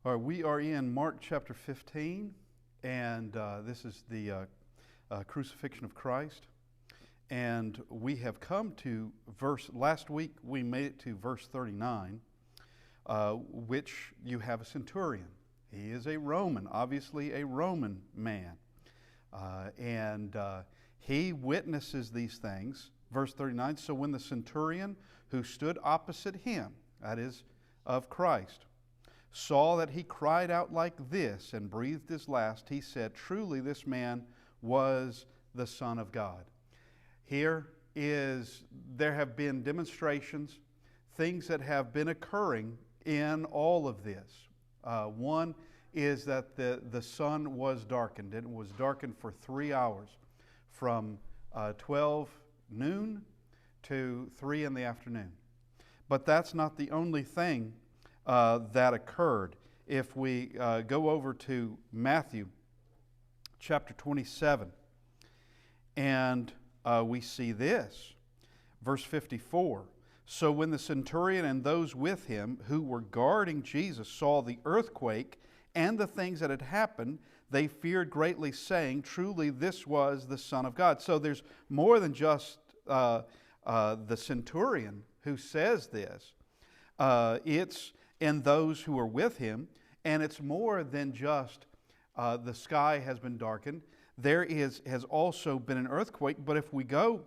All right, we are in Mark chapter 15, and this is the Crucifixion of Christ. And we have come to last week we made it to verse 39, which you have a centurion. He is a Roman, obviously a Roman man. And he witnesses these things. Verse 39, so when the centurion who stood opposite him, that is, of Christ, saw that he cried out like this and breathed his last, he said, truly this man was the Son of God. There have been demonstrations, things that have been occurring in all of this. One is that the sun was darkened. It was darkened for 3 hours, from 12 noon to 3 in the afternoon. But that's not the only thing that occurred. If we go over to Matthew chapter 27, and we see this, verse 54. So when the centurion and those with him who were guarding Jesus saw the earthquake and the things that had happened, they feared greatly, saying, truly this was the Son of God. So there's more than just the centurion who says this. It's in those who are with him, and it's more than just the sky has been darkened. There has also been an earthquake. But if we go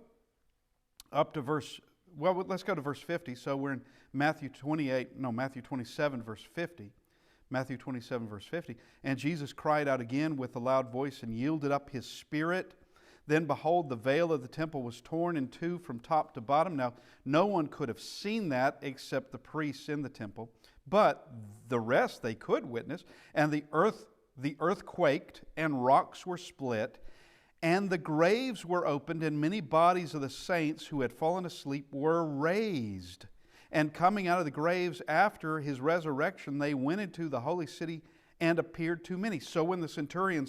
up to let's go to verse 50. So we're in Matthew 27, verse 50. Matthew 27, verse 50. And Jesus cried out again with a loud voice and yielded up his spirit. Then behold, the veil of the temple was torn in two from top to bottom. Now, no one could have seen that except the priests in the temple, but the rest they could witness. And the earth quaked, and rocks were split, and the graves were opened, and many bodies of the saints who had fallen asleep were raised. And coming out of the graves after his resurrection, they went into the holy city and appeared to many. So when the centurion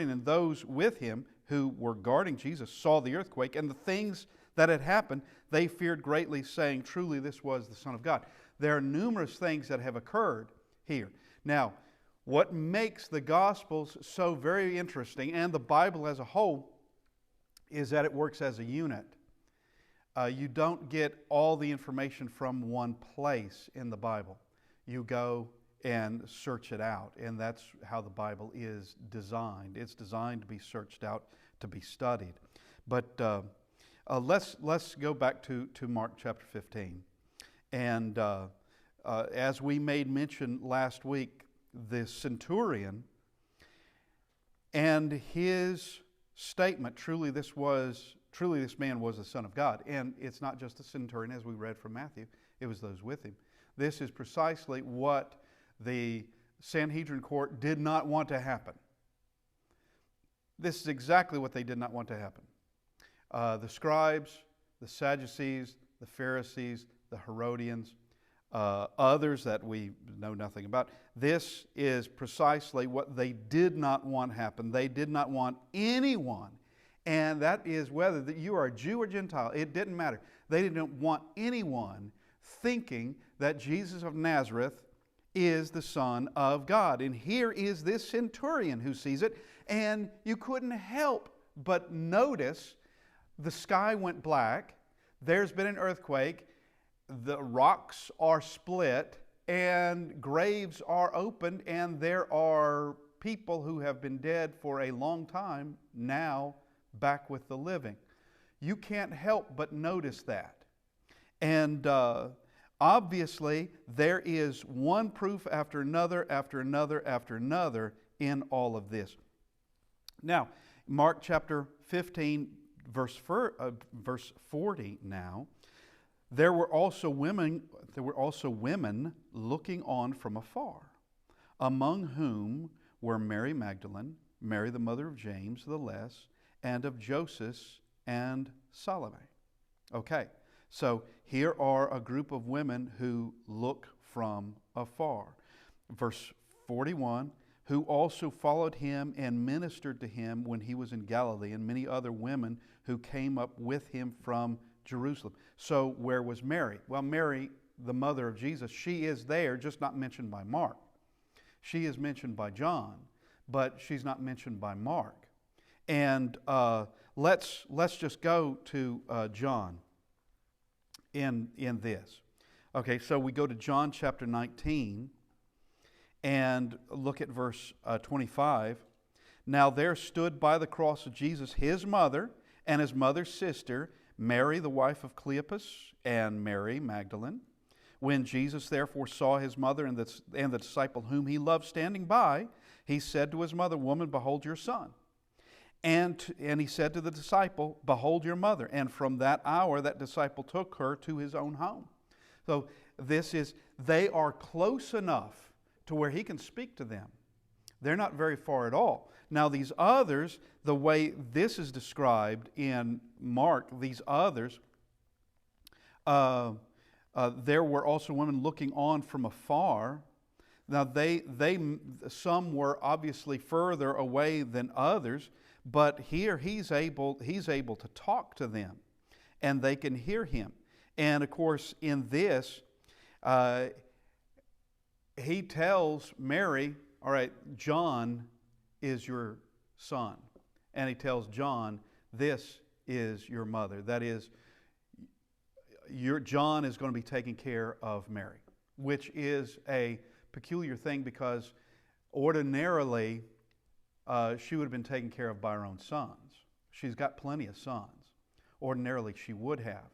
and those with him who were guarding Jesus saw the earthquake and the things that had happened, they feared greatly, saying, truly this was the Son of God. There are numerous things that have occurred here. Now, what makes the Gospels so very interesting, and the Bible as a whole, is that it works as a unit. You don't get all the information from one place in the Bible. You go and search it out, and that's how the Bible is designed. It's designed to be searched out, to be studied. But let's go back to Mark chapter 15. And as we made mention last week, the centurion and his statement, truly this man was the Son of God. And it's not just the centurion, as we read from Matthew, it was those with him. This is precisely what the Sanhedrin court did not want to happen. This is exactly what they did not want to happen. The scribes, the Sadducees, the Pharisees, the Herodians, others that we know nothing about. This is precisely what they did not want happen. They did not want anyone, and that is whether that you are a Jew or Gentile, it didn't matter. They didn't want anyone thinking that Jesus of Nazareth is the Son of God. And here is this centurion who sees it, and you couldn't help but notice the sky went black, there's been an earthquake, the rocks are split, and graves are opened, and there are people who have been dead for a long time now back with the living. You can't help but notice that. And obviously, there is one proof after another, after another, after another in all of this. Now, Mark chapter 15, verse 40 now. There were also women looking on from afar, among whom were Mary Magdalene, Mary the mother of James the Less, and of Joseph and Salome. Okay, so here are a group of women who look from afar. Verse 41, who also followed him and ministered to him when he was in Galilee, and many other women who came up with him from Jerusalem. So where was Mary? Well, Mary the mother of Jesus, she is there, just not mentioned by Mark. She is mentioned by John, but she's not mentioned by Mark. And let's just go to John in this. Okay, so we go to John chapter 19 and look at verse 25. Now there stood by the cross of Jesus his mother and his mother's sister, Mary the wife of Cleopas, and Mary Magdalene. When Jesus therefore saw his mother and the disciple whom he loved standing by, he said to his mother, Woman, behold your son. And he said to the disciple, Behold your mother. And from that hour that disciple took her to his own home. So they are close enough to where he can speak to them. They're not very far at all. Now these others, the way this is described in Mark, these others, there were also women looking on from afar. Now some were obviously further away than others, but here he's able to talk to them, and they can hear him. And of course, in this, he tells Mary, all right, John is your son. And he tells John, this is your mother. That is, John is going to be taking care of Mary, which is a peculiar thing because ordinarily she would have been taken care of by her own sons. She's got plenty of sons. Ordinarily she would have.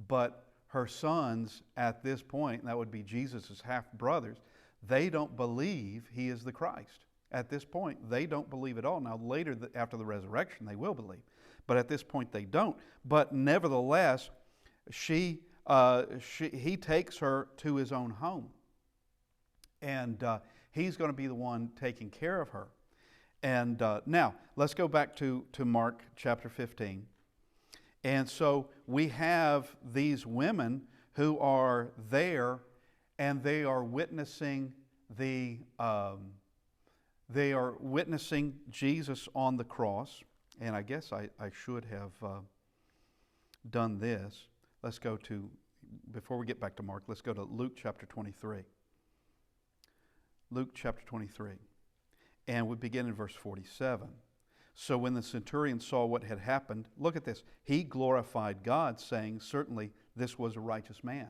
But her sons at this point, and that would be Jesus' half-brothers, they don't believe he is the Christ. At this point, they don't believe at all. Now later, after the resurrection, they will believe. But at this point, they don't. But nevertheless, he takes her to his own home. And he's going to be the one taking care of her. And now, let's go back to Mark chapter 15. And so we have these women who are there, and they are witnessing Jesus on the cross. And I guess I should have done this. Let's go to, before we get back to Mark, let's go to Luke chapter 23. Luke chapter 23. And we begin in verse 47. So when the centurion saw what had happened, look at this. He glorified God, saying, Certainly this was a righteous man.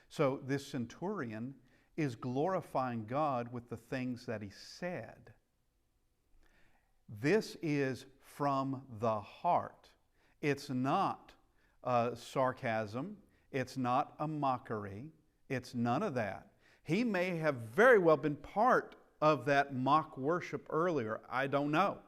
So this centurion is glorifying God with the things that he said. This is from the heart. It's not sarcasm. It's not a mockery. It's none of that. He may have very well been part of that mock worship earlier. I don't know.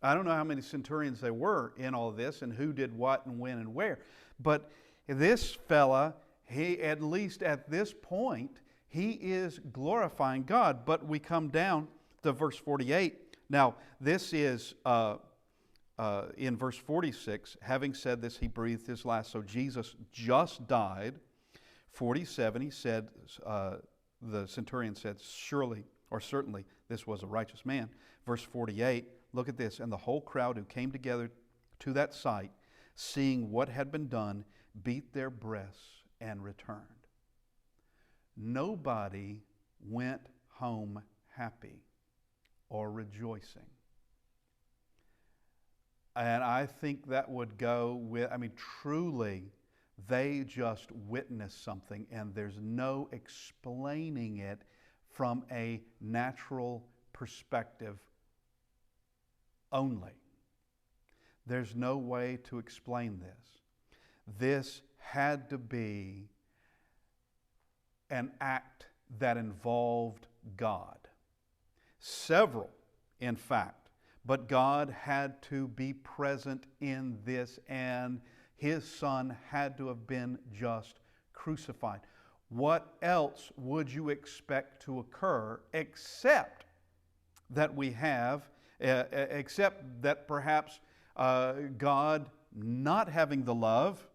I don't know how many centurions there were in all of this and who did what and when and where. But this fella, he, at least at this point, he is glorifying God. But we come down to verse 48. Now, this is in verse 46. Having said this, he breathed his last. So Jesus just died. 47, he said, the centurion said, Surely or certainly this was a righteous man. Verse 48, look at this. And the whole crowd who came together to that sight, seeing what had been done, beat their breasts and returned. Nobody went home happy or rejoicing. And I think that would go with, truly, they just witnessed something, and there's no explaining it from a natural perspective only. There's no way to explain this. This had to be an act that involved God. Several, in fact, but God had to be present in this, and his son had to have been just crucified. What else would you expect to occur except that we have, except that perhaps God, not having the love,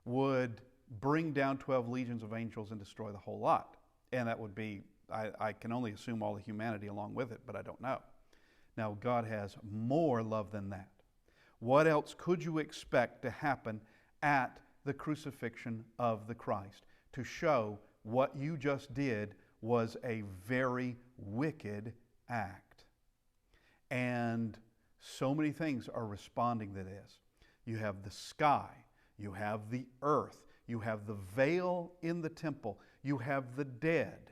would bring down 12 legions of angels and destroy the whole lot? And that would be, I can only assume all the humanity along with it, but I don't know. Now, God has more love than that. What else could you expect to happen at the crucifixion of the Christ? to show what you just did was a very wicked act. And so many things are responding to this. You have the sky, you have the earth, you have the veil in the temple, you have the dead.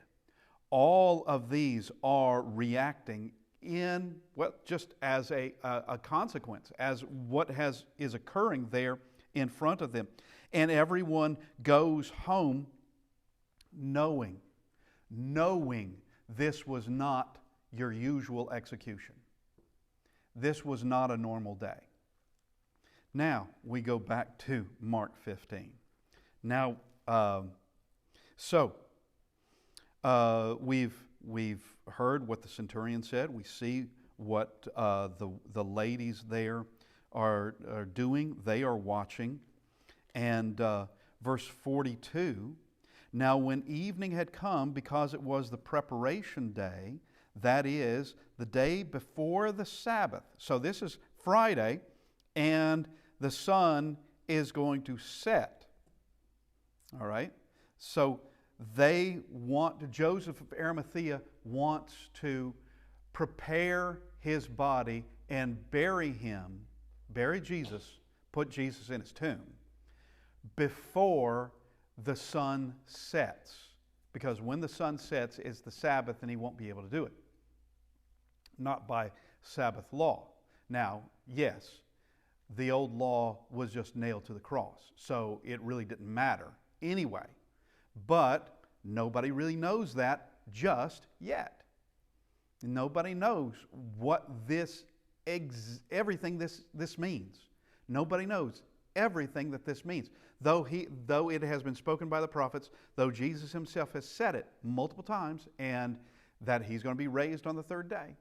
All of these are reacting in, well, just as a consequence, as what is occurring there in front of them. And everyone goes home knowing this was not your usual execution. This was not a normal day. Now, we go back to Mark 15. Now, we've heard what the centurion said. We see what the ladies there are doing. They are watching. And verse 42, now when evening had come, because it was the preparation day, that is, the day before the Sabbath. So this is Friday, and the sun is going to set. All right? So Joseph of Arimathea wants to prepare his body and bury Jesus, put Jesus in his tomb, before the sun sets. Because when the sun sets, it's the Sabbath and he won't be able to do it. Not by Sabbath law. Now, yes, the old law was just nailed to the cross, so it really didn't matter anyway. But nobody really knows that just yet. Nobody knows what everything this means. Nobody knows everything that this means. Though it has been spoken by the prophets, though Jesus himself has said it multiple times, and that he's going to be raised on the third day.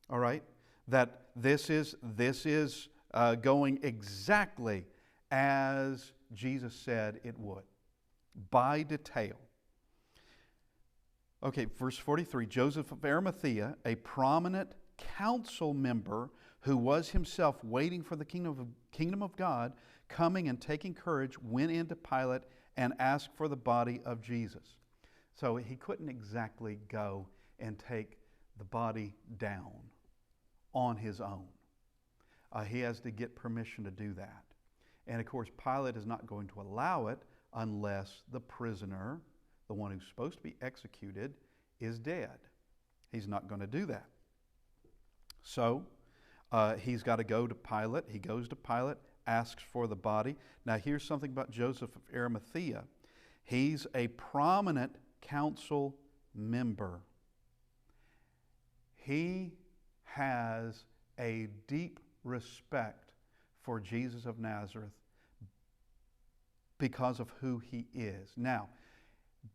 All right? That this is going exactly as Jesus said it would, by detail. Okay, verse 43, Joseph of Arimathea, a prominent council member who was himself waiting for the kingdom of God, coming and taking courage, went into Pilate and asked for the body of Jesus. So he couldn't exactly go and take the body down on his own. He has to get permission to do that. And of course, Pilate is not going to allow it unless the prisoner, the one who's supposed to be executed, is dead. He's not going to do that. So he's got to go to Pilate. He goes to Pilate, asks for the body. Now here's something about Joseph of Arimathea. He's a prominent council member. He has a deep respect for Jesus of Nazareth because of who he is. Now,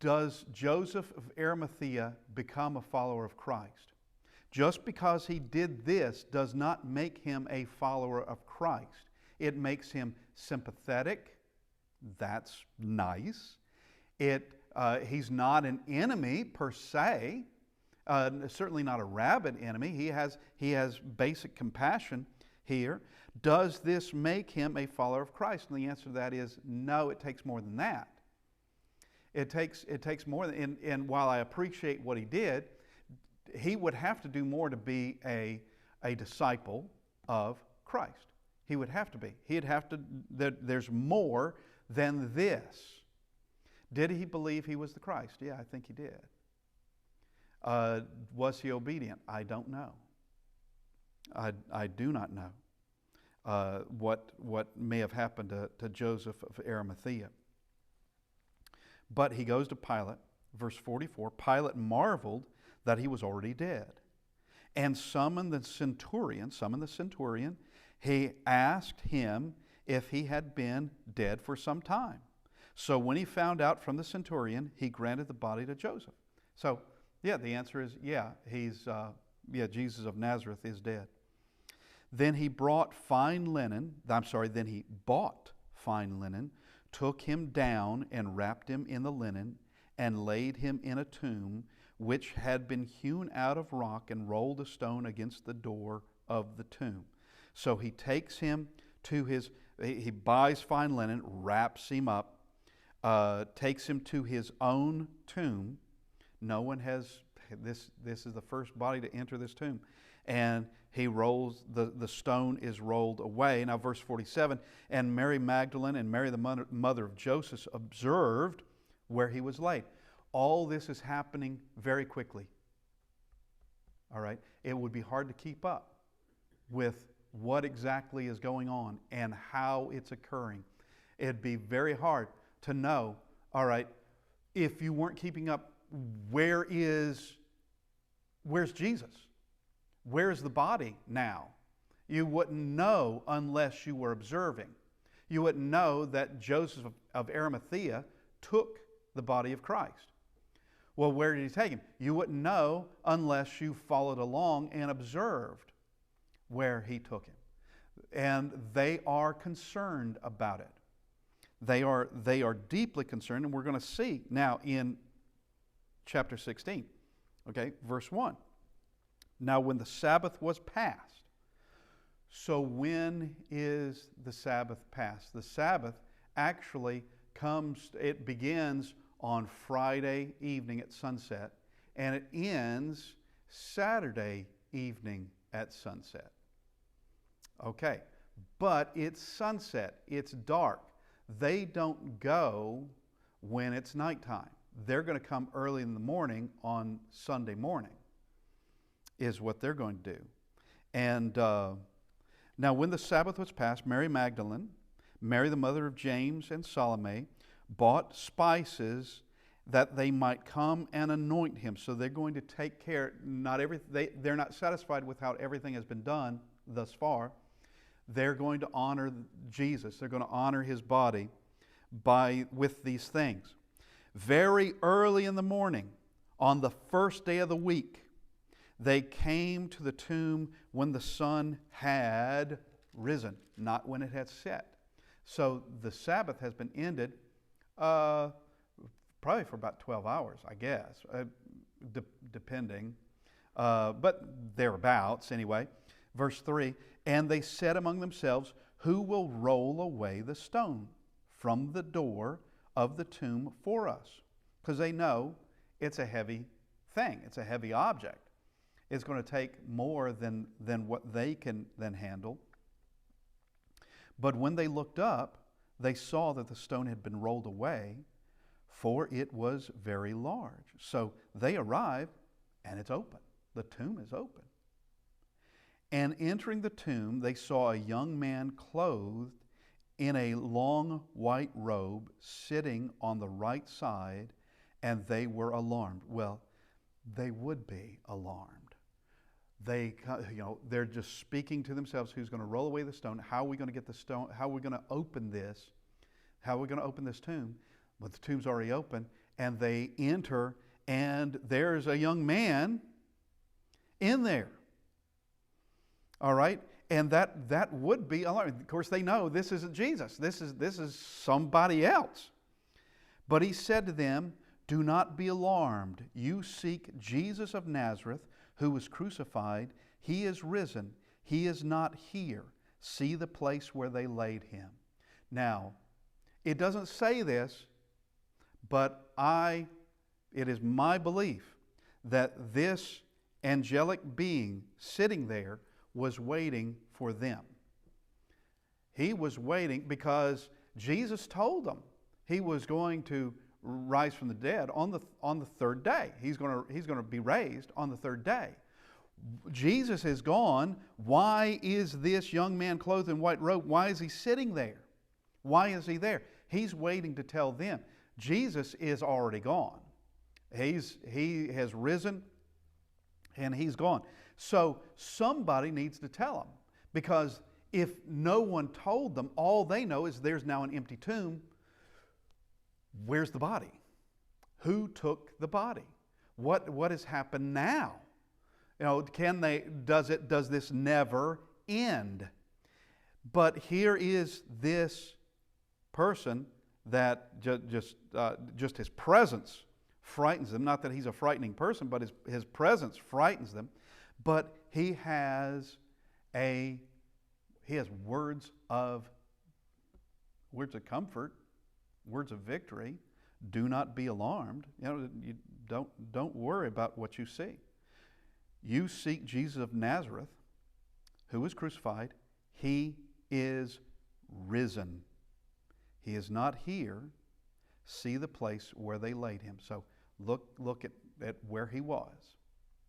does Joseph of Arimathea become a follower of Christ? Just because he did this does not make him a follower of Christ. It makes him sympathetic. That's nice. He's not an enemy per se. Certainly not a rabid enemy. He has basic compassion here. Does this make him a follower of Christ? And the answer to that is no, it takes more than that. It takes more than, and while I appreciate what he did, he would have to do more to be a disciple of Christ. He would have to be. There's more than this. Did he believe he was the Christ? Yeah, I think he did. Was he obedient? I don't know. I do not know what may have happened to Joseph of Arimathea. But he goes to Pilate, verse 44. Pilate marveled that he was already dead, and summoned the centurion. He asked him if he had been dead for some time. So when he found out from the centurion, he granted the body to Joseph. So, yeah, the answer is Jesus of Nazareth is dead. Then he bought fine linen, took him down and wrapped him in the linen, and laid him in a tomb which had been hewn out of rock, and rolled a stone against the door of the tomb. So he takes him to he buys fine linen, wraps him up, takes him to his own tomb. No one has, this is the first body to enter this tomb. And he rolls, the stone is rolled away. Now verse 47, and Mary Magdalene and Mary the mother of Joseph observed where he was laid. All this is happening very quickly. All right? It would be hard to keep up with what exactly is going on and how it's occurring. It'd be very hard to know, all right, if you weren't keeping up, where's Jesus? Where's the body now? You wouldn't know unless you were observing. You wouldn't know that Joseph of Arimathea took the body of Christ. Well, where did he take him? You wouldn't know unless you followed along and observed where he took him. And they are concerned about it. They are deeply concerned, and we're going to see now in chapter 16, okay, verse 1. Now when the Sabbath was passed. So when is the Sabbath passed? The Sabbath actually it begins on Friday evening at sunset, and it ends Saturday evening at sunset. Okay, but it's sunset, it's dark. They don't go when it's nighttime. They're going to come early in the morning on Sunday morning, is what they're going to do. And now when the Sabbath was passed, Mary Magdalene, Mary the mother of James, and Salome bought spices that they might come and anoint him. So they're going to take care. They're not satisfied with how everything has been done thus far. They're going to honor Jesus. They're going to honor his body with these things. Very early in the morning, on the first day of the week, they came to the tomb when the sun had risen, not when it had set. So the Sabbath has been ended probably for about 12 hours, I guess, depending, but thereabouts anyway. Verse 3, and they said among themselves, who will roll away the stone from the door of the tomb for us? Because they know it's a heavy thing. It's a heavy object. It's going to take more than what they can then handle. But when they looked up, they saw that the stone had been rolled away, for it was very large. So they arrive, and it's open. The tomb is open. And entering the tomb, they saw a young man clothed in a long white robe, sitting on the right side, and they were alarmed. Well, they would be alarmed. They're just speaking to themselves, who's going to roll away the stone? How are we going to get the stone? How are we going to open this? How are we going to open this tomb? But the tomb's already open, and they enter, and there's a young man in there. All right? And that would be alarming. Of course, they know this isn't Jesus. This is somebody else. But he said to them, do not be alarmed. You seek Jesus of Nazareth, who was crucified. He is risen. He is not here. See the place where they laid him. Now, it doesn't say this, but it is my belief that this angelic being sitting there was waiting for them. He was waiting because Jesus told them he was going to rise from the dead on the third day. He's going to be raised on the third day. Jesus is gone. Why is this young man clothed in white robe? Why is he sitting there? Why is he there? He's waiting to tell them. Jesus is already gone. He has risen and he's gone. So somebody needs to tell them, because if no one told them, all they know is there's now an empty tomb. Where's the body? Who took the body? What has happened now? Does this never end? But here is this person that just his presence frightens them. Not that he's a frightening person, but his presence frightens them. But he has words of comfort. words of victory. Do not be alarmed. You don't worry about what you see. You seek Jesus of Nazareth, who was crucified. He is risen. He is not here. See the place where they laid him. So look at where he was.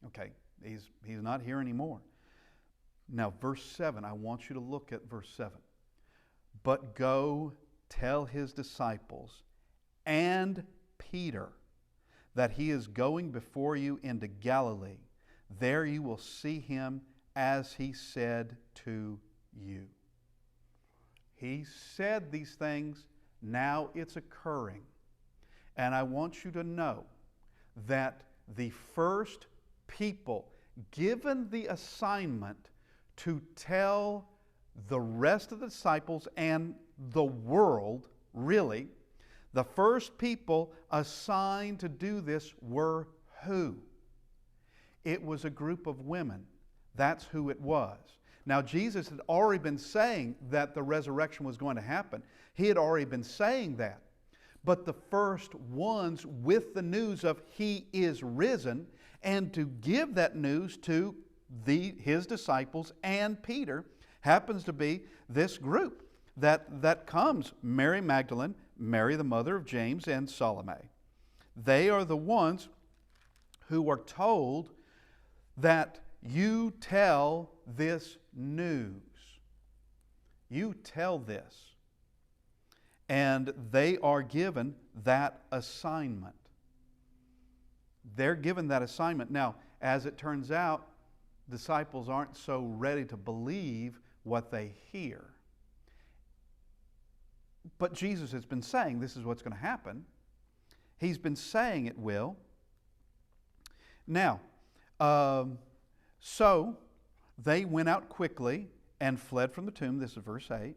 Okay, he's not here anymore. Now, verse 7, I want you to look at verse 7. But go tell his disciples and Peter that he is going before you into Galilee. There you will see him as he said to you. He said these things, now it's occurring. And I want you to know that the first people given the assignment to tell the rest of the disciples and the world, really, the first people assigned to do this were who? It was a group of women. That's who it was. Now, Jesus had already been saying that the resurrection was going to happen. He had already been saying that. But the first ones with the news of He is risen, and to give that news to His disciples and Peter, happens to be this group that comes. Mary Magdalene, Mary the mother of James, and Salome. They are the ones who are told that you tell this news. You tell this. And they are given that assignment. They're given that assignment. Now, as it turns out, disciples aren't so ready to believe what they hear. But Jesus has been saying this is what's going to happen. He's been saying it will. Now, so they went out quickly and fled from the tomb. This is verse 8.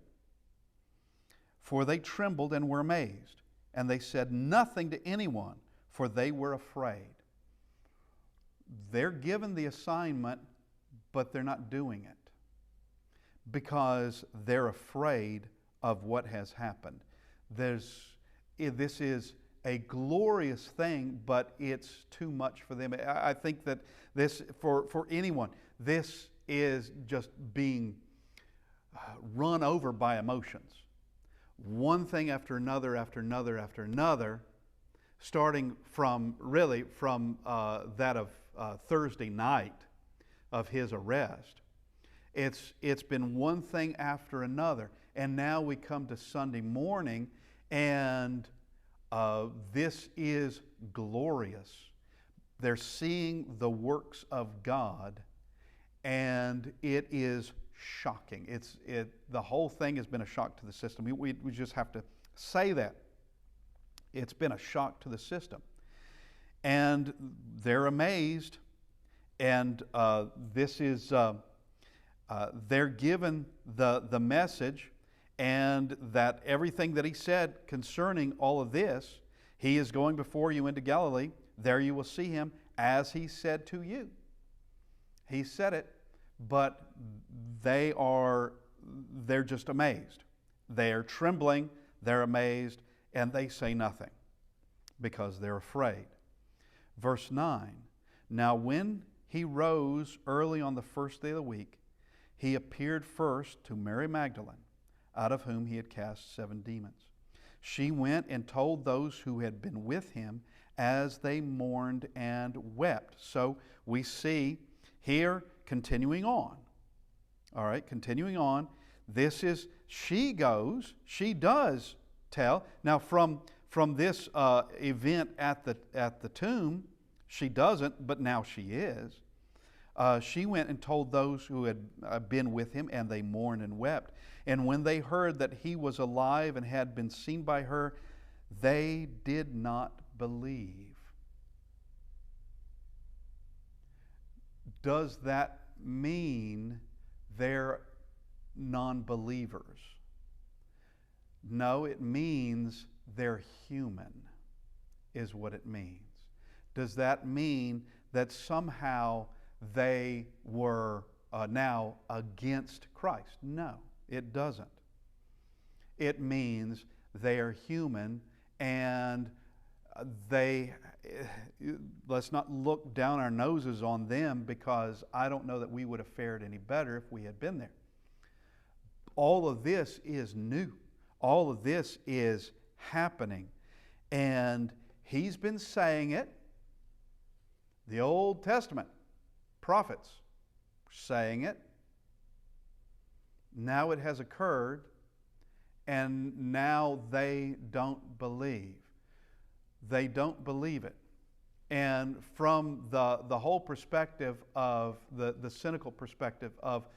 For they trembled and were amazed, and they said nothing to anyone, for they were afraid. They're given the assignment, but they're not doing it because they're afraid of what has happened. This is a glorious thing, but it's too much for them. I think that this, for anyone, this is just being run over by emotions. One thing after another, after another, after another, starting from that of Thursday night of his arrest. It's been one thing after another. And now we come to Sunday morning, and this is glorious. They're seeing the works of God, and it is shocking. The whole thing has been a shock to the system. We just have to say that. It's been a shock to the system. And they're amazed, and this is, they're given the message, and that everything that he said concerning all of this, he is going before you into Galilee. There you will see him as he said to you. He said it, but they're just amazed. They are trembling, they're amazed, and they say nothing because they're afraid. Verse 9, now when he rose early on the first day of the week, he appeared first to Mary Magdalene, out of whom he had cast 7 demons. She went and told those who had been with him as they mourned and wept. So we see here, continuing on. All right, continuing on. This is, she does tell. Now from this event at the tomb, she doesn't, but now she is. She went and told those who had been with him, and they mourned and wept. And when they heard that he was alive and had been seen by her, they did not believe. Does that mean they're non-believers? No, it means they're human, is what it means. Does that mean that somehow they were now against Christ? No, it doesn't. It means they are human, and they, let's not look down our noses on them, because I don't know that we would have fared any better if we had been there. All of this is new. All of this is happening. And he's been saying it. The Old Testament prophets were saying it. Now it has occurred, and now they don't believe. They don't believe it. And from the whole perspective of the cynical perspective of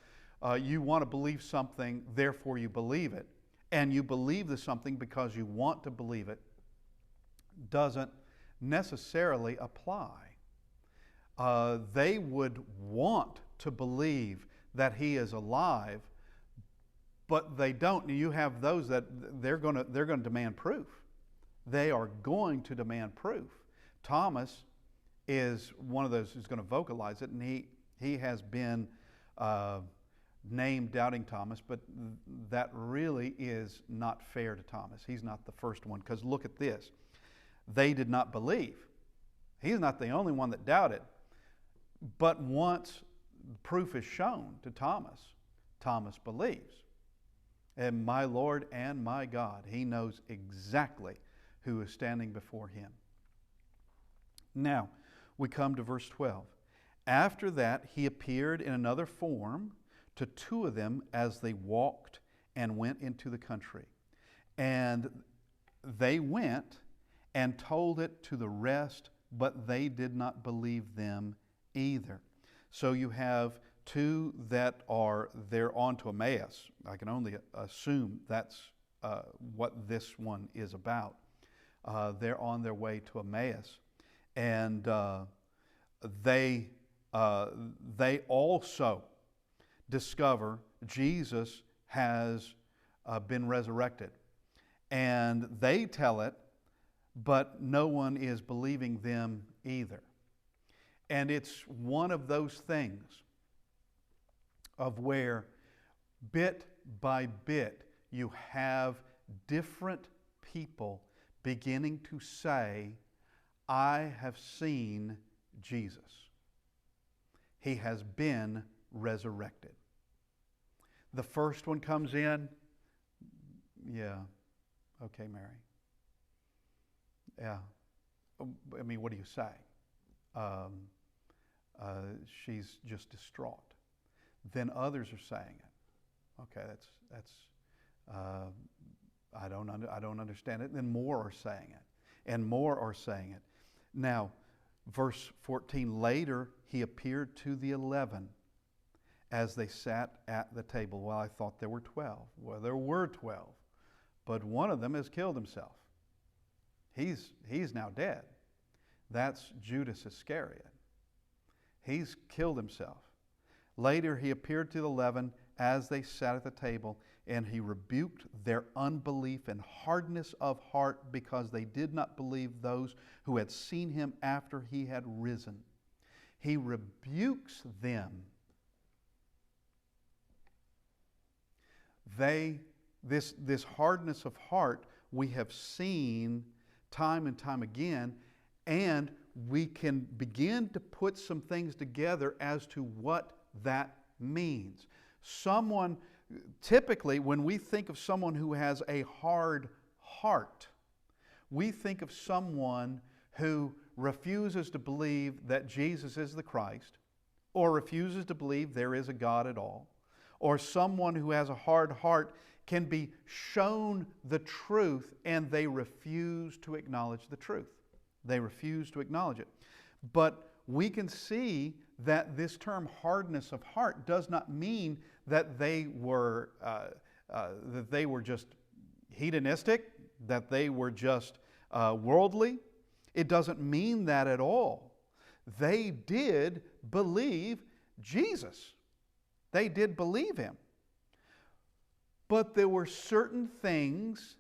you want to believe something, therefore you believe it, and you believe the something because you want to believe it, doesn't necessarily apply. They would want to believe that he is alive, but they don't. You have those that they're going to demand proof. They are going to demand proof. Thomas is one of those who's going to vocalize it, and he has been named Doubting Thomas, but that really is not fair to Thomas. He's not the first one, because look at this. They did not believe. He's not the only one that doubted. But once proof is shown to Thomas, Thomas believes. And my Lord and my God, he knows exactly who is standing before him. Now, we come to verse 12. After that, he appeared in another form to two of them as they walked and went into the country. And they went and told it to the rest, but they did not believe them either. So you have two that are there on to Emmaus. I can only assume that's what this one is about. They're on their way to Emmaus, and they also discover Jesus has been resurrected, and they tell it, but no one is believing them either. And it's one of those things of where bit by bit you have different people beginning to say, I have seen Jesus. He has been resurrected. The first one comes in, yeah, okay, Mary. Yeah, I mean, what do you say? She's just distraught. Then others are saying it. Okay, that's I don't understand it. Then more are saying it, and more are saying it. Now, verse 14. Later, he appeared to the 11 as they sat at the table. Well, I thought there were 12. Well, there were 12, but one of them has killed himself. He's now dead. That's Judas Iscariot. He's killed himself. Later, he appeared to the 11 as they sat at the table, and he rebuked their unbelief and hardness of heart, because they did not believe those who had seen him after he had risen. He rebukes them. This hardness of heart we have seen time and time again, and we can begin to put some things together as to what that means. Someone, typically, when we think of someone who has a hard heart, we think of someone who refuses to believe that Jesus is the Christ, or refuses to believe there is a God at all, or someone who has a hard heart can be shown the truth and they refuse to acknowledge the truth. They refuse to acknowledge it. But we can see that this term hardness of heart does not mean that they were just hedonistic, that they were just worldly. It doesn't mean that at all. They did believe Jesus. They did believe him. But there were certain things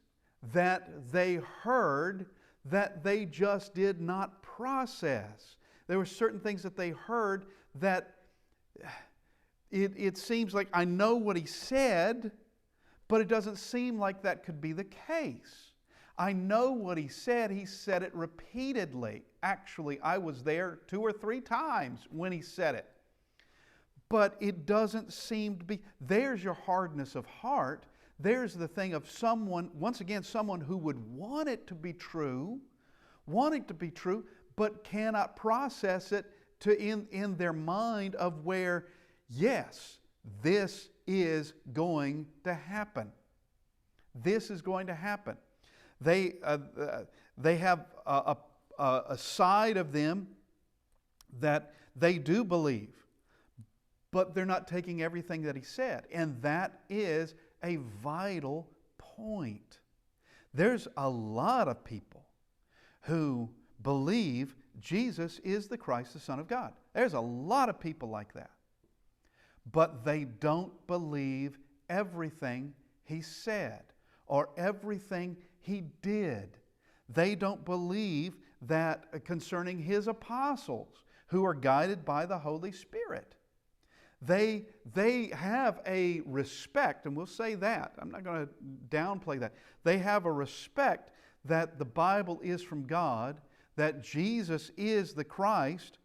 that they heard that they just did not process. There were certain things that they heard that it seems like I know what he said, but it doesn't seem like that could be the case. I know what he said. He said it repeatedly. Actually, I was there 2 or 3 times when he said it. But it doesn't seem to be. There's your hardness of heart. There's the thing of someone, once again, someone who would want it to be true, but cannot process it in their mind of where, yes, this is going to happen. This is going to happen. They have a side of them that they do believe, but they're not taking everything that he said. And that is a vital point. There's a lot of people who believe Jesus is the Christ, the Son of God. There's a lot of people like that. But they don't believe everything he said or everything he did. They don't believe that concerning his apostles who are guided by the Holy Spirit. They have a respect, and we'll say that. I'm not going to downplay that. They have a respect that the Bible is from God, that Jesus is the Christ,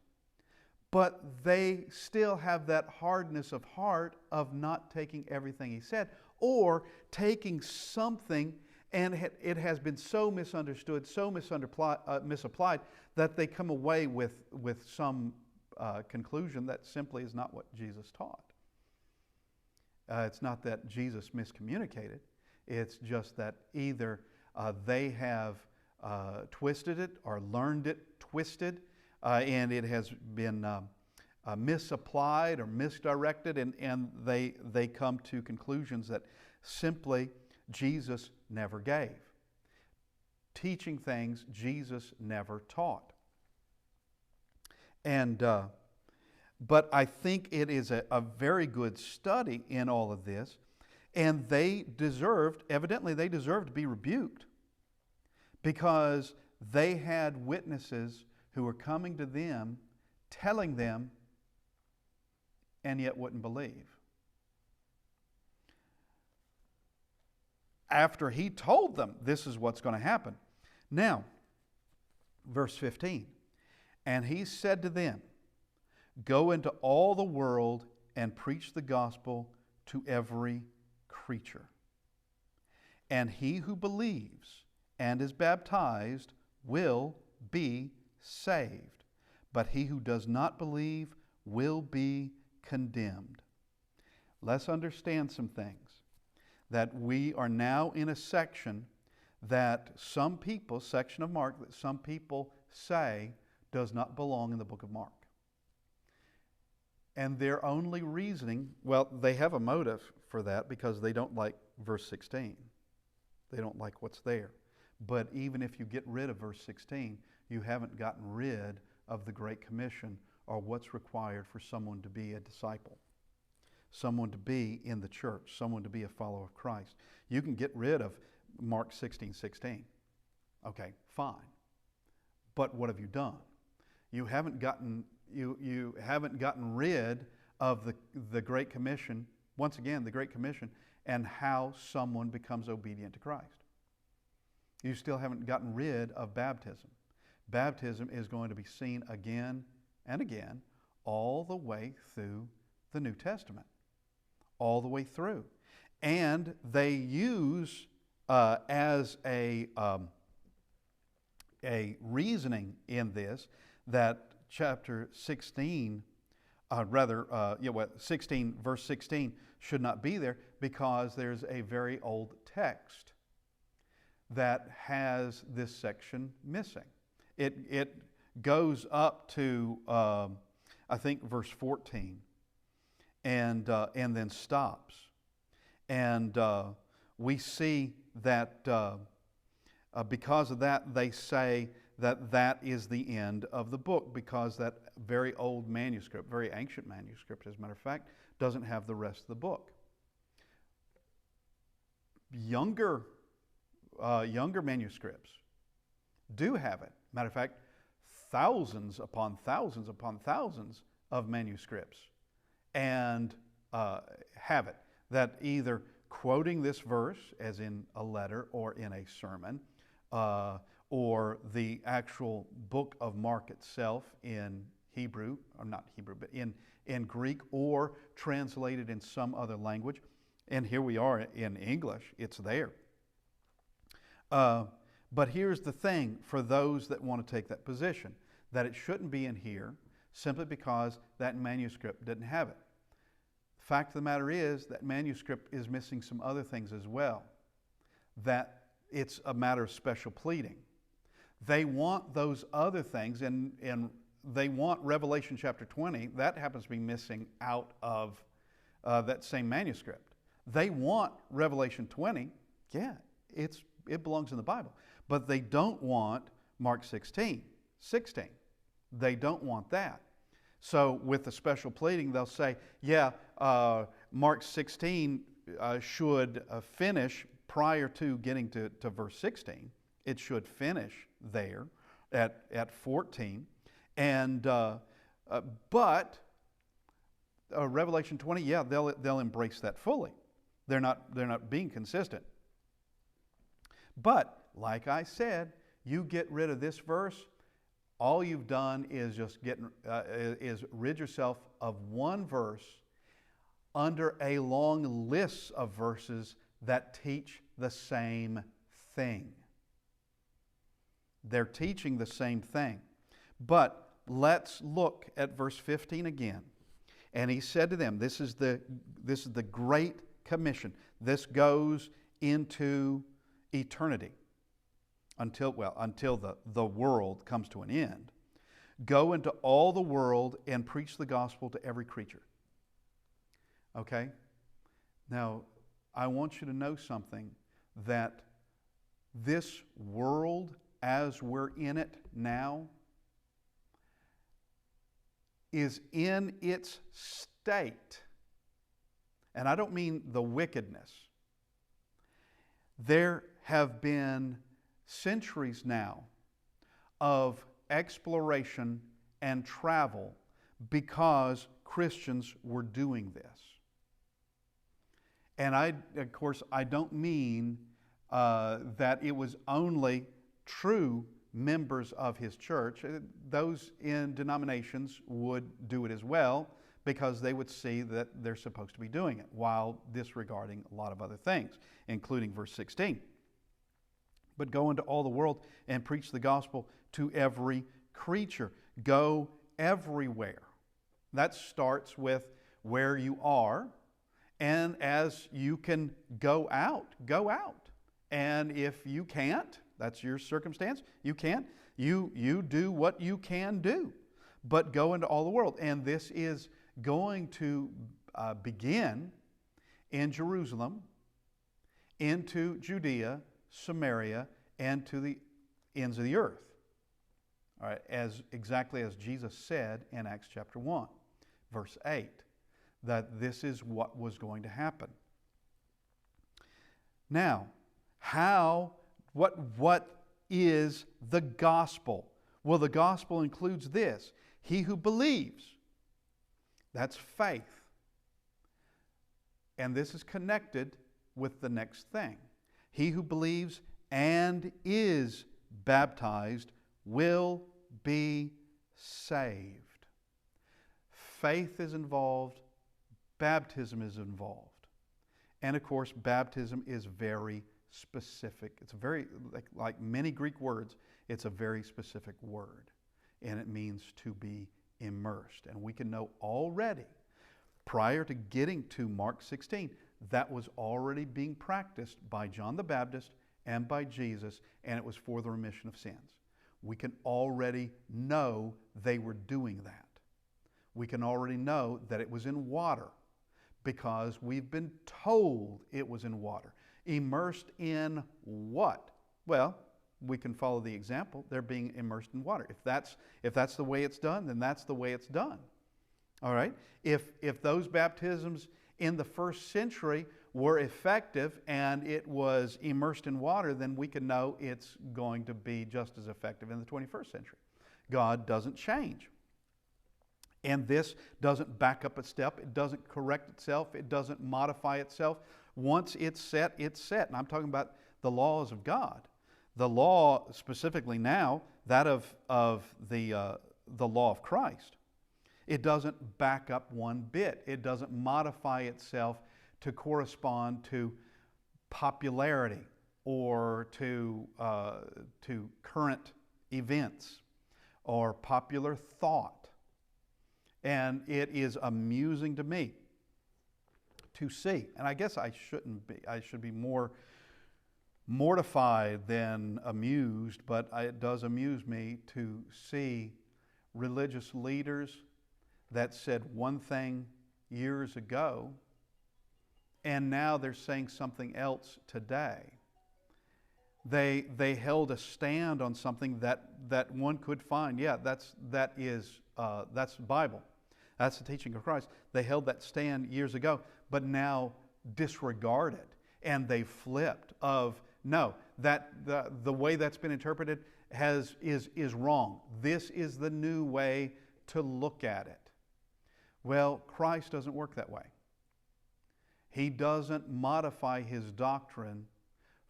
but they still have that hardness of heart of not taking everything he said, or taking something and it has been so misunderstood, so misapplied, that they come away with some conclusion that simply is not what Jesus taught. It's not that Jesus miscommunicated. It's just that either they have twisted it or learned it twisted, and it has been misapplied or misdirected, and they come to conclusions that simply Jesus never gave. Teaching things Jesus never taught. And but I think it is a very good study in all of this, and evidently they deserved to be rebuked, because they had witnesses who were coming to them, telling them, and yet wouldn't believe. After he told them this is what's going to happen. Now, verse 15, and he said to them, go into all the world and preach the gospel to every creature. And he who believes and is baptized will be saved, but he who does not believe will be condemned. Let's understand some things. That we are now in a section that some people, section of Mark, that some people say does not belong in the book of Mark. And their only reasoning, well, they have a motive for that because they don't like verse 16. They don't like what's there. But even if you get rid of verse 16, you haven't gotten rid of the Great Commission or what's required for someone to be a disciple. Someone to be in the church, someone to be a follower of Christ. You can get rid of Mark 16:16. Okay, fine. But what have you done? You haven't gotten rid of the Great Commission, once again, the Great Commission, and how someone becomes obedient to Christ. You still haven't gotten rid of baptism. Baptism is going to be seen again and again all the way through the New Testament. All the way through. And they use as a reasoning in this that chapter 16, 16, verse 16 should not be there because there's a very old text that has this section missing. It goes up to, I think, verse 14. And then stops. And we see that because of that, they say that is the end of the book, because that very old manuscript, very ancient manuscript, as a matter of fact, doesn't have the rest of the book. Younger manuscripts do have it. Matter of fact, thousands upon thousands upon thousands of manuscripts and have it, that either quoting this verse as in a letter or in a sermon, or the actual book of Mark itself in Hebrew, or not Hebrew, but in Greek, or translated in some other language. And here we are in English, it's there. But here's the thing for those that want to take that position, that it shouldn't be in here simply because that manuscript didn't have it. The fact of the matter is that manuscript is missing some other things as well, that it's a matter of special pleading. They want those other things, and they want Revelation chapter 20. That happens to be missing out of that same manuscript. They want Revelation 20. Yeah, it belongs in the Bible. But they don't want Mark 16. They don't want that. So with the special pleading, they'll say, yeah, Mark 16 should finish prior to getting to verse 16. It should finish there at 14. And but Revelation 20, yeah, they'll embrace that fully. They're not being consistent. But like I said, you get rid of this verse, all you've done is just is rid yourself of one verse under a long list of verses that teach the same thing. They're teaching the same thing. But let's look at verse 15 again. And he said to them, this is the Great Commission. This goes into eternity until the world comes to an end. Go into all the world and preach the gospel to every creature. Okay? Now, I want you to know something, that this world as we're in it now is in its state. And I don't mean the wickedness. There have been centuries now of exploration and travel because Christians were doing this. And of course, I don't mean that it was only true members of his church. Those in denominations would do it as well because they would see that they're supposed to be doing it while disregarding a lot of other things, including verse 16. But go into all the world and preach the gospel to every creature. Go everywhere. That starts with where you are, and as you can go out, go out. And if you can't, that's your circumstance, you can't, you do what you can do. But go into all the world. And this is going to begin in Jerusalem, into Judea, Samaria, and to the ends of the earth. All right, exactly as Jesus said in Acts chapter 1, verse 8, that this is what was going to happen. Now, what is the gospel? Well, the gospel includes this. He who believes, that's faith. And this is connected with the next thing. He who believes and is baptized will be saved. Faith is involved. Baptism is involved. And of course, baptism is very specific. It's very, like many Greek words, it's a very specific word. And it means to be immersed. And we can know already, prior to getting to Mark 16, that was already being practiced by John the Baptist and by Jesus, and it was for the remission of sins. We can already know they were doing that. We can already know that it was in water because we've been told it was in water. Immersed in what? Well, we can follow the example. They're being immersed in water. If that's the way it's done, then that's the way it's done. All right? If those baptisms in the first century were effective and it was immersed in water, then we can know it's going to be just as effective in the 21st century. God doesn't change. And this doesn't back up a step. It doesn't correct itself. It doesn't modify itself. Once it's set, it's set. And I'm talking about the laws of God. the law specifically now, that of the law of Christ, it doesn't back up one bit. It doesn't modify itself to correspond to popularity or to current events or popular thought. And it is amusing to me to see, and I guess I should be more mortified than amused, but it does amuse me to see religious leaders that said one thing years ago, and now they're saying something else today. They held a stand on something that one could find. Yeah, that's Bible. That's the teaching of Christ. They held that stand years ago, but now disregard it, and they flipped of no, that the way that's been interpreted is wrong. This is the new way to look at it. Well, Christ doesn't work that way. He doesn't modify his doctrine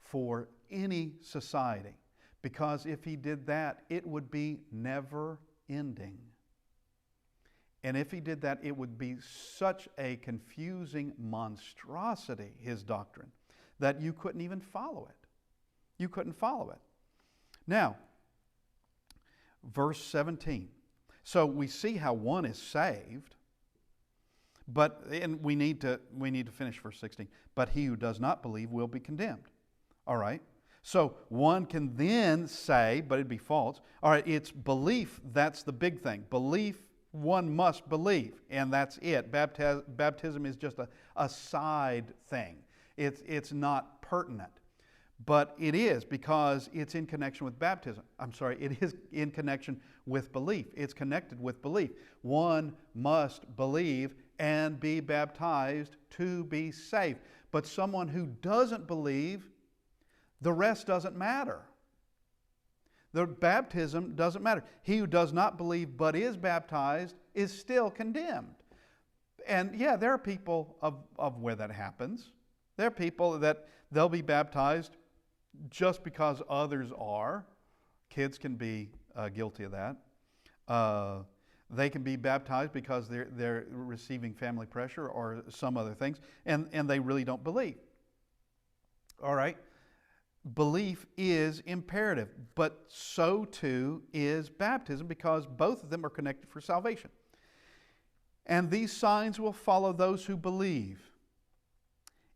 for any society, because if he did that, it would be never ending. And if he did that, it would be such a confusing monstrosity, his doctrine, that you couldn't even follow it. You couldn't follow it. Now, verse 17. So we see how one is saved, and we need to finish verse 16. But he who does not believe will be condemned. All right. So one can then say, but it'd be false. All right, it's belief. That's the big thing. Belief, one must believe, and that's it. Baptism is just a side thing. It's not pertinent. But it is, because it's in connection with baptism. It is in connection with belief. It's connected with belief. One must believe and be baptized to be saved. But someone who doesn't believe, the rest doesn't matter. The baptism doesn't matter. He who does not believe but is baptized is still condemned. And yeah, there are people of where that happens. There are people that they'll be baptized just because others are. Kids can be guilty of that. They can be baptized because they're receiving family pressure or some other things, and they really don't believe. All right? Belief is imperative, but so too is baptism, because both of them are connected for salvation. And these signs will follow those who believe.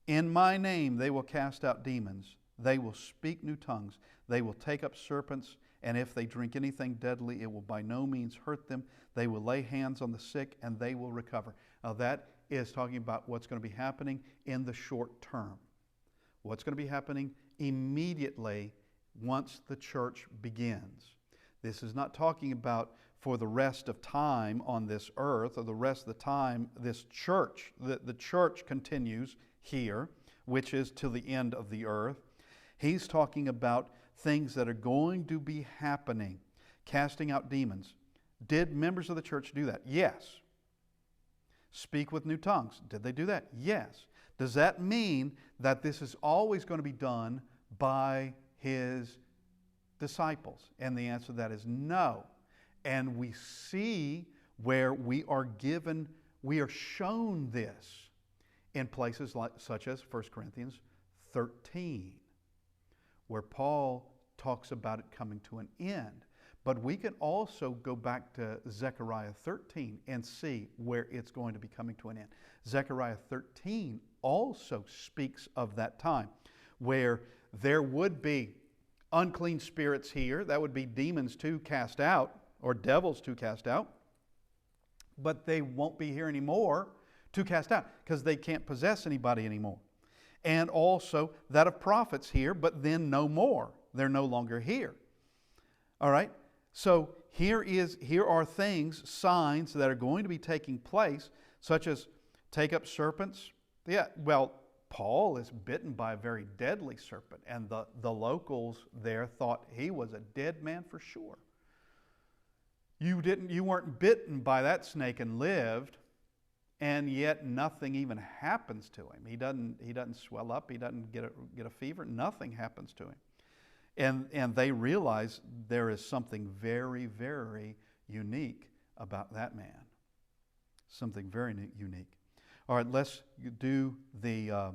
In my name they will cast out demons. They will speak new tongues. They will take up serpents, and if they drink anything deadly, it will by no means hurt them. They will lay hands on the sick, and they will recover. Now that is talking about what's going to be happening in the short term. What's going to be happening immediately once the church begins. This is not talking about for the rest of time on this earth, or the rest of the time this church. The church continues here, which is to the end of the earth. He's talking about things that are going to be happening. Casting out demons. Did members of the church do that? Yes. Speak with new tongues. Did they do that? Yes. Does that mean that this is always going to be done by his disciples? And the answer to that is no. And we see where we are shown this in places such as 1 Corinthians 13, where Paul talks about it coming to an end. But we can also go back to Zechariah 13 and see where it's going to be coming to an end. Zechariah 13 also speaks of that time where there would be unclean spirits here. That would be demons to cast out, or devils to cast out. But they won't be here anymore to cast out, because they can't possess anybody anymore. And also that of prophets here, but then no more. They're no longer here. All right? So here are things, signs that are going to be taking place, such as take up serpents. Yeah, well, Paul is bitten by a very deadly serpent, and the locals there thought he was a dead man for sure. You weren't bitten by that snake and lived, and yet nothing even happens to him. He doesn't swell up. He doesn't get a fever. Nothing happens to him. And they realize there is something very, very unique about that man. Something very unique. All right, let's do the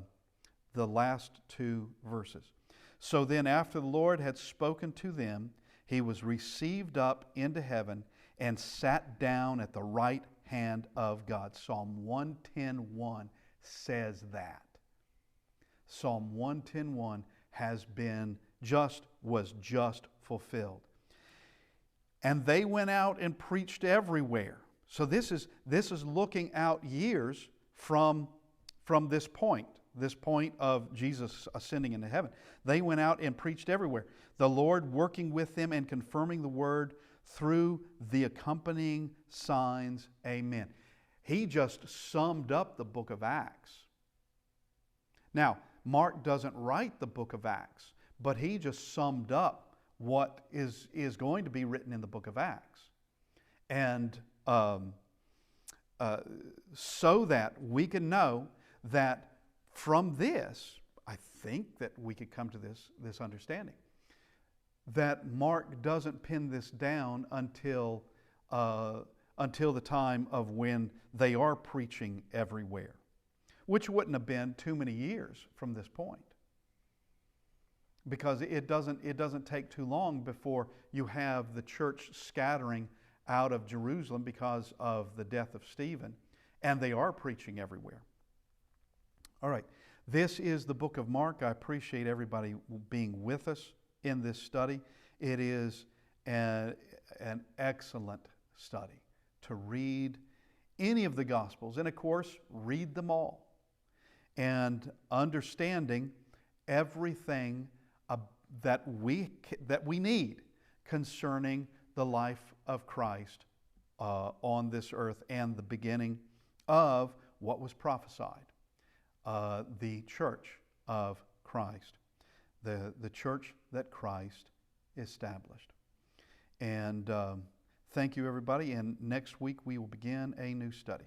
last two verses. So then, after the Lord had spoken to them, he was received up into heaven and sat down at the right hand of God. Psalm 110:1 says that. Psalm 110:1 was just fulfilled. And they went out and preached everywhere. So this is looking out years from this point of Jesus ascending into heaven. They went out and preached everywhere, the Lord working with them and confirming the word through the accompanying signs. Amen. He just summed up the book of Acts. Now, Mark doesn't write the book of Acts, but he just summed up what is going to be written in the book of Acts. And so that we can know that from this, I think that we could come to this understanding, that Mark doesn't pin this down until the time of when they are preaching everywhere, which wouldn't have been too many years from this point, because it doesn't take too long before you have the church scattering out of Jerusalem because of the death of Stephen, and they are preaching everywhere. All right, this is the book of Mark. I appreciate everybody being with us in this study. It is an excellent study to read any of the Gospels, and of course, read them all, and understanding everything that we need concerning the life of Christ on this earth and the beginning of what was prophesied, the church of Christ, the church that Christ established. And thank you, everybody. And next week we will begin a new study.